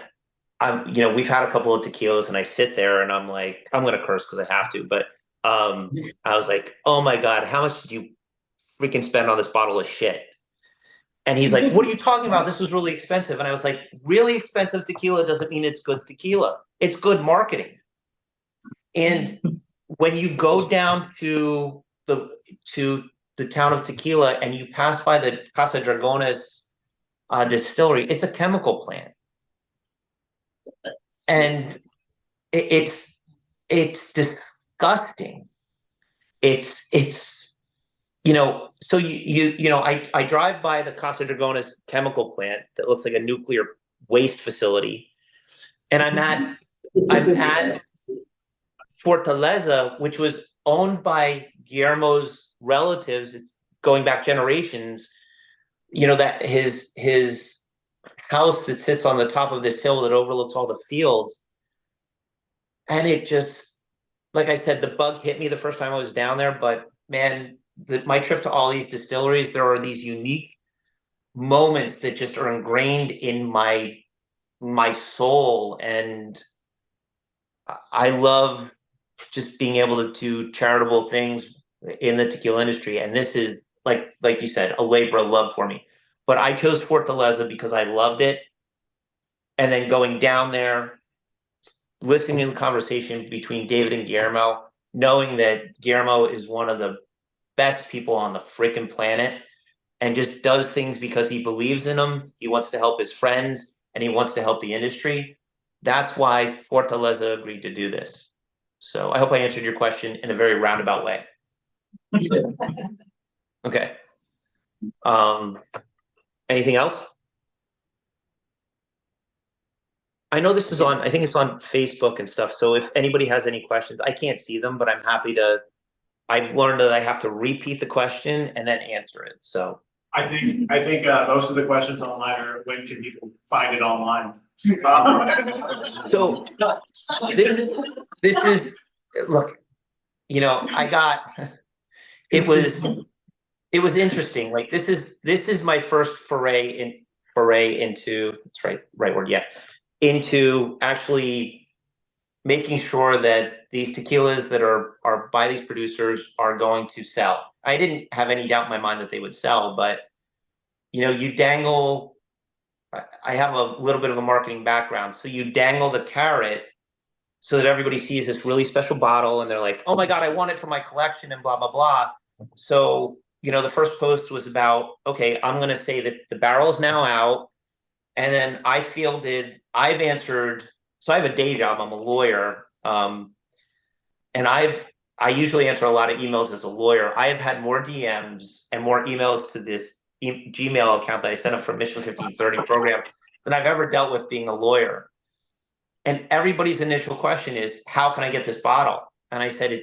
we've had a couple of tequilas, and I sit there and I'm like, I'm going to curse because I have to. But I was like, oh my God, how much did you freaking spend on this bottle of shit? And he's like, what are you talking about? This was really expensive. And I was like, really expensive tequila doesn't mean it's good tequila. It's good marketing. And when you go down to the town of Tequila and you pass by the Casa Dragones distillery, it's a chemical plant. And it's disgusting. It's so I drive by the Casa Dragones chemical plant that looks like a nuclear waste facility, and I'm at Fortaleza, which was owned by Guillermo's relatives. It's going back generations. That his house that sits on the top of this hill that overlooks all the fields. And it just, like I said, the bug hit me the first time I was down there. But man, my trip to all these distilleries, there are these unique moments that just are ingrained in my soul. And I love just being able to do charitable things in the tequila industry. And this is, like you said, a labor of love for me. But I chose Fortaleza because I loved it. And then going down there, listening to the conversation between David and Guillermo, knowing that Guillermo is one of the best people on the freaking planet and just does things because he believes in them. He wants to help his friends and he wants to help the industry. That's why Fortaleza agreed to do this. So I hope I answered your question in a very roundabout way. Okay. Anything else? I know this is I think it's on Facebook and stuff. So if anybody has any questions, I can't see them, but I'm happy to. I've learned that I have to repeat the question and then answer it. So I think most of the questions online are, when can people find it online? So this is, look, I got, it was interesting. Like this is my first foray into, that's right word, yeah, into actually making sure that these tequilas that are by these producers are going to sell. I didn't have any doubt in my mind that they would sell, but you dangle. I have a little bit of a marketing background, so you dangle the carrot so that everybody sees this really special bottle and they're like, oh my God, I want it for my collection and blah, blah, blah. So, the first post was about, okay, I'm going to say that the barrel is now out. And then I've answered, so I have a day job, I'm a lawyer. And I usually answer a lot of emails as a lawyer. I have had more DMs and more emails to this Gmail account that I set up for Mission 1530 program than I've ever dealt with being a lawyer. And everybody's initial question is, how can I get this bottle? And I said,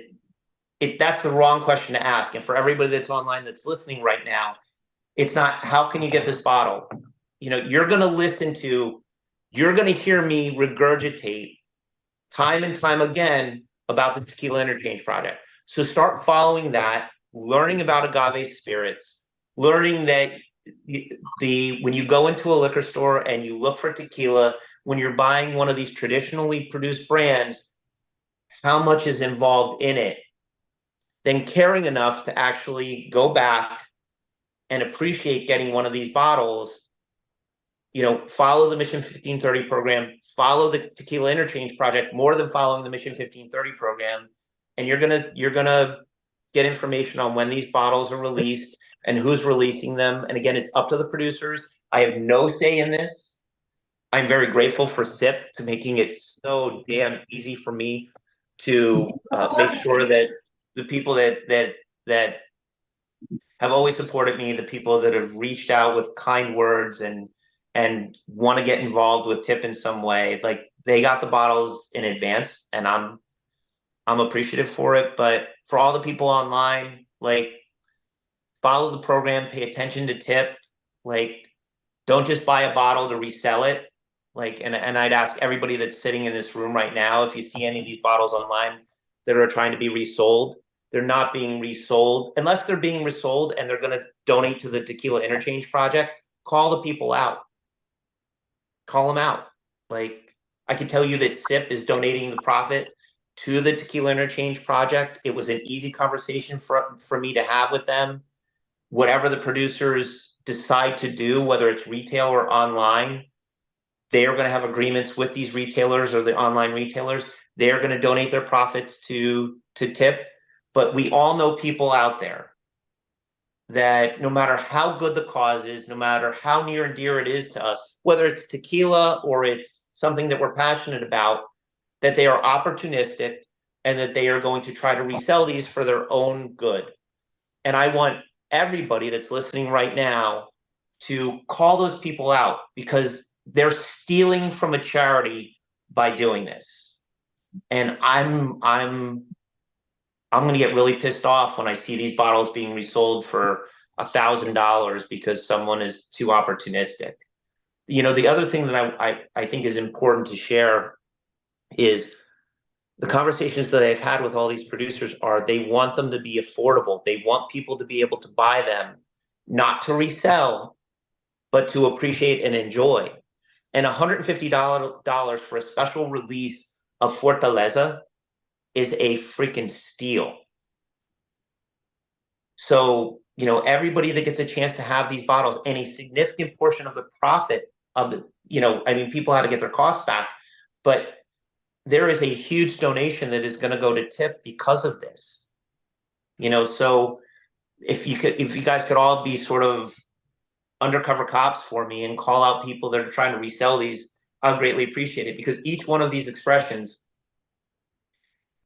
that's the wrong question to ask. And for everybody that's online that's listening right now, it's not, how can you get this bottle? You're going to hear me regurgitate time and time again about the Tequila Interchange project. So start following that, learning about agave spirits, learning that when you go into a liquor store and you look for tequila, when you're buying one of these traditionally produced brands, how much is involved in it, then caring enough to actually go back and appreciate getting one of these bottles, follow the Mission 1530 program, follow the Tequila Interchange project more than following the Mission 1530 program. And you're gonna get information on when these bottles are released and who's releasing them. And again, it's up to the producers. I have no say in this. I'm very grateful for SIP to making it so damn easy for me to make sure that the people that have always supported me, the people that have reached out with kind words and want to get involved with TIP in some way, like they got the bottles in advance, and I'm appreciative for it. But for all the people online, like, follow the program, pay attention to TIP, like, Don't just buy a bottle to resell it. Like, and I'd ask everybody that's sitting in this room right now, if you see any of these bottles online that are trying to be resold, they're not being resold unless they're being resold and they're going to donate to the Tequila Interchange project. Call the people out. Call them out. Like, I can tell you that SIP is donating the profit to the Tequila Interchange project. It was an easy conversation for me to have with them. Whatever the producers decide to do, whether it's retail or online, they are going to have agreements with these retailers or the online retailers. They are going to donate their profits to TIP. But we all know people out there that no matter how good the cause is, no matter how near and dear it is to us, whether it's tequila or it's something that we're passionate about, that they are opportunistic and that they are going to try to resell these for their own good. And I want everybody that's listening right now to call those people out, because they're stealing from a charity by doing this. And I'm going to get really pissed off when I see these bottles being resold for $1,000 because someone is too opportunistic. You know, the other thing that I think is important to share is the conversations that I've had with all these producers are they want them to be affordable. They want people to be able to buy them, not to resell, but to appreciate and enjoy. And $150 for a special release of Fortaleza is a freaking steal. So, you know, everybody that gets a chance to have these bottles, and a significant portion of the profit of the, you know, I mean, people had to get their costs back, but there is a huge donation that is going to go to TIP because of this. You know, so if you guys could all be sort of undercover cops for me and call out people that are trying to resell these, I'll greatly appreciate it, because each one of these expressions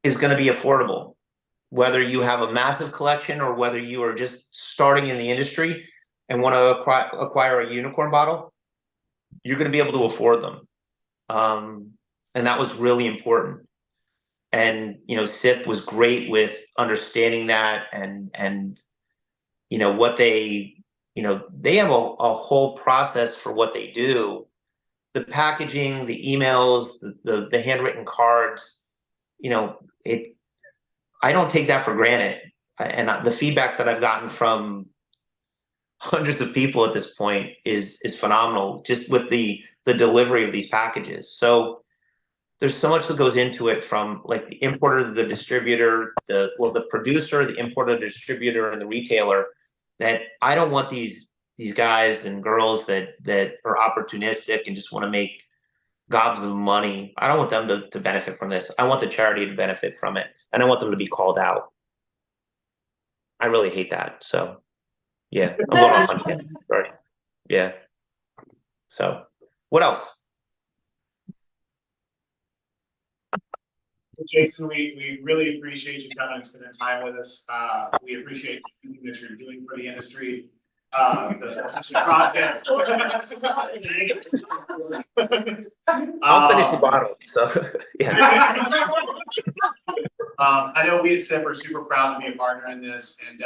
is going to be affordable. Whether you have a massive collection or whether you are just starting in the industry and want to acquire a unicorn bottle, you're going to be able to afford them. And that was really important. And, you know, SIP was great with understanding that and, you know, what they, you know, they have a whole process for what they do. The packaging, the emails, the handwritten cards, you know, I don't take that for granted. And the feedback that I've gotten from hundreds of people at this point is phenomenal, just with the delivery of these packages. So there's so much that goes into it, from like the importer, the distributor, the producer, the importer, the distributor, and the retailer, that I don't want these guys and girls that are opportunistic and just want to make gobs of money. I don't want them to benefit from this. I want the charity to benefit from it, and I want them to be called out. I really hate that. So yeah, I'm going off on tangent. Sorry. Yeah. So what else? Jason, we really appreciate you coming and spending time with us. We appreciate everything that you're doing for the industry. The projects. I'll finish the bottle. So yeah. I know we at SIP are super proud to be a partner in this, and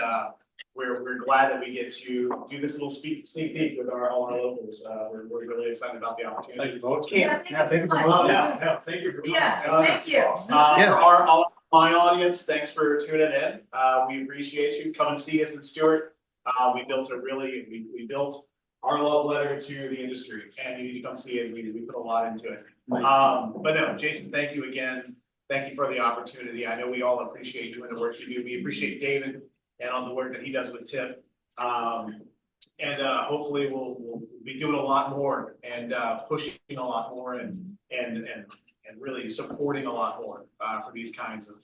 we're glad that we get to do this little sneak peek with all our locals. We're really excited about the opportunity. Thank you, folks. Yeah, thank you for hosting. Thank you for coming. Yeah, thank you. For our online audience, thanks for tuning in. We appreciate you. Come and see us in Stewart. We built our love letter to the industry, and you need to come see it. We put a lot into it. But no, Jason, thank you again. Thank you for the opportunity. I know we all appreciate doing the work you do. We appreciate David and on the work that he does with TIP. And hopefully we'll be doing a lot more and pushing a lot more and really supporting a lot more for these kinds of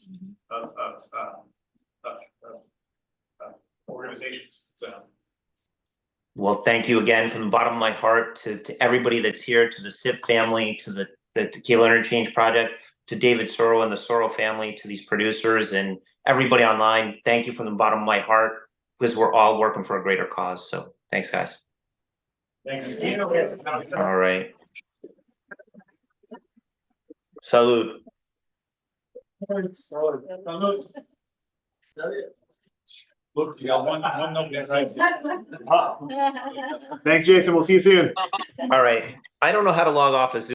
organizations. So. Well, thank you again from the bottom of my heart to everybody that's here, to the SIP family, to the Tequila Interchange Project, to David Sorrow and the Sorrow family, to these producers and everybody online. Thank you from the bottom of my heart, because we're all working for a greater cause. So thanks, guys. Thanks. All right. Salud. Look, you got one note inside. Thanks, Jason. We'll see you soon. All right. I don't know how to log off as